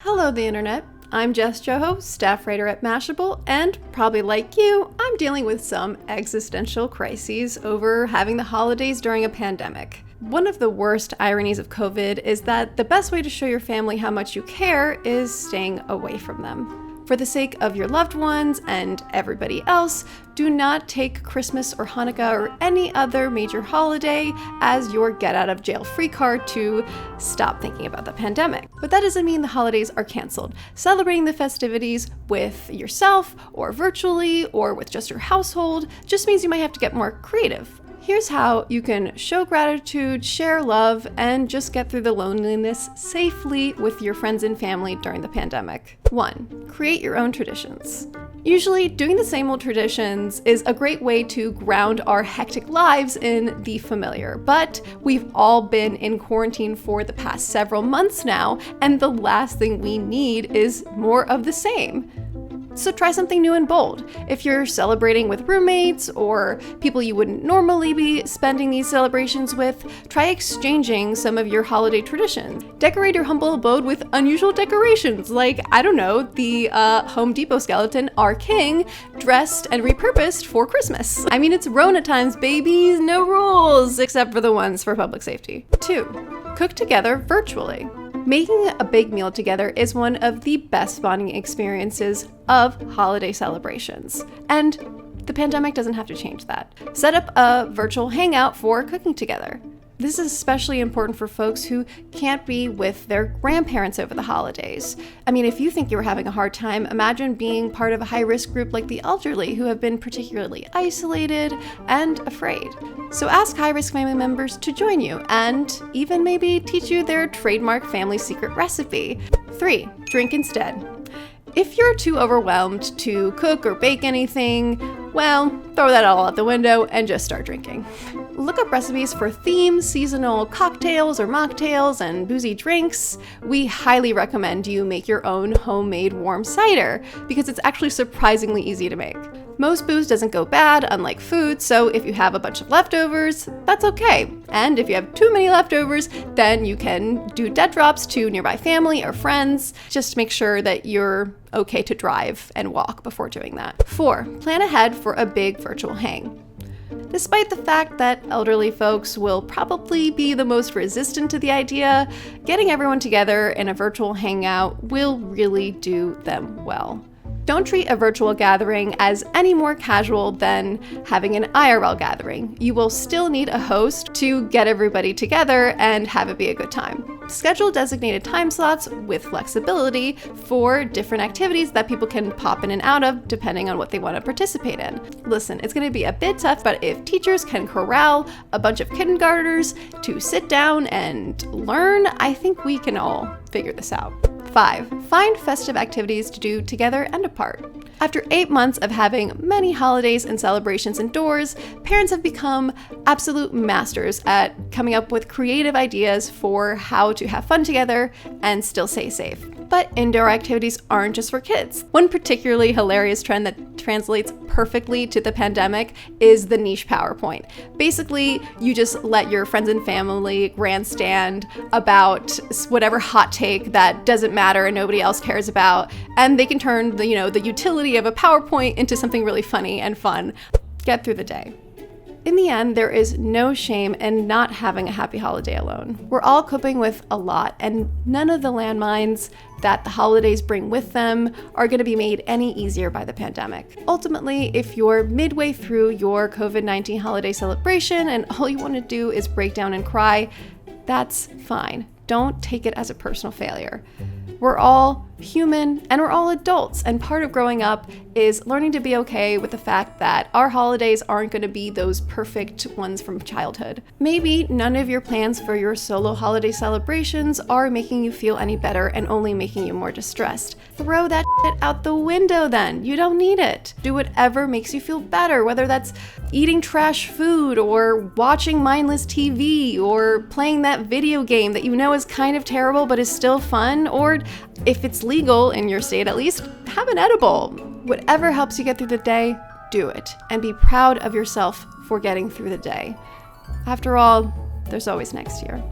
Hello, the internet. I'm Jess Joho, staff writer at Mashable, and probably like you, I'm dealing with some existential crises over having the holidays during a pandemic. One of the worst ironies of COVID is that the best way to show your family how much you care is staying away from them. For the sake of your loved ones and everybody else, do not take Christmas or Hanukkah or any other major holiday as your get-out-of-jail-free card to stop thinking about the pandemic. But that doesn't mean the holidays are canceled. Celebrating the festivities with yourself or virtually or with just your household just means you might have to get more creative. Here's how you can show gratitude, share love, and just get through the loneliness safely with your friends and family during the pandemic. 1. Create your own traditions. Usually, doing the same old traditions is a great way to ground our hectic lives in the familiar, but we've all been in quarantine for the past several months now, and the last thing we need is more of the same. So try something new and bold. If you're celebrating with roommates or people you wouldn't normally be spending these celebrations with, try exchanging some of your holiday traditions. Decorate your humble abode with unusual decorations, like, I don't know, the Home Depot skeleton, our king, dressed and repurposed for Christmas. I mean, it's Rona times, babies, no rules, except for the ones for public safety. 2. Cook together virtually. Making a big meal together is one of the best bonding experiences of holiday celebrations, and the pandemic doesn't have to change that. Set up a virtual hangout for cooking together. This is especially important for folks who can't be with their grandparents over the holidays. I mean, if you think you were having a hard time, imagine being part of a high-risk group like the elderly who have been particularly isolated and afraid. So ask high-risk family members to join you and even maybe teach you their trademark family secret recipe. 3. Drink instead. If you're too overwhelmed to cook or bake anything, well, throw that all out the window and just start drinking. Look up recipes for themed seasonal cocktails or mocktails and boozy drinks. We highly recommend you make your own homemade warm cider because it's actually surprisingly easy to make. Most booze doesn't go bad, unlike food, so if you have a bunch of leftovers, that's okay. And if you have too many leftovers, then you can do dead drops to nearby family or friends. Just make sure that you're okay to drive and walk before doing that. 4. Plan ahead for a big virtual hang. Despite the fact that elderly folks will probably be the most resistant to the idea, getting everyone together in a virtual hangout will really do them well. Don't treat a virtual gathering as any more casual than having an IRL gathering. You will still need a host to get everybody together and have it be a good time. Schedule designated time slots with flexibility for different activities that people can pop in and out of depending on what they want to participate in. Listen, it's going to be a bit tough, but if teachers can corral a bunch of kindergartners to sit down and learn, I think we can all figure this out. 5. Find festive activities to do together and apart. After 8 months of having many holidays and celebrations indoors, parents have become absolute masters at coming up with creative ideas for how to have fun together and still stay safe. But indoor activities aren't just for kids. One particularly hilarious trend that translates perfectly to the pandemic is the niche PowerPoint. Basically, you just let your friends and family grandstand about whatever hot take that doesn't matter and nobody else cares about, and they can turn the utility of a PowerPoint into something really funny and fun. Get through the day. In the end, there is no shame in not having a happy holiday alone. We're all coping with a lot, and none of the landmines that the holidays bring with them are going to be made any easier by the pandemic. Ultimately, if you're midway through your COVID-19 holiday celebration and all you want to do is break down and cry, that's fine. Don't take it as a personal failure. We're all human and we're all adults, and part of growing up is learning to be okay with the fact that our holidays aren't going to be those perfect ones from childhood. Maybe none of your plans for your solo holiday celebrations are making you feel any better and only making you more distressed. Throw that shit out the window then. You don't need it. Do whatever makes you feel better, whether that's eating trash food or watching mindless TV or playing that video game that you know is kind of terrible but is still fun, or if it's legal in your state at least, have an edible. Whatever helps you get through the day, do it, and be proud of yourself for getting through the day. After all, there's always next year.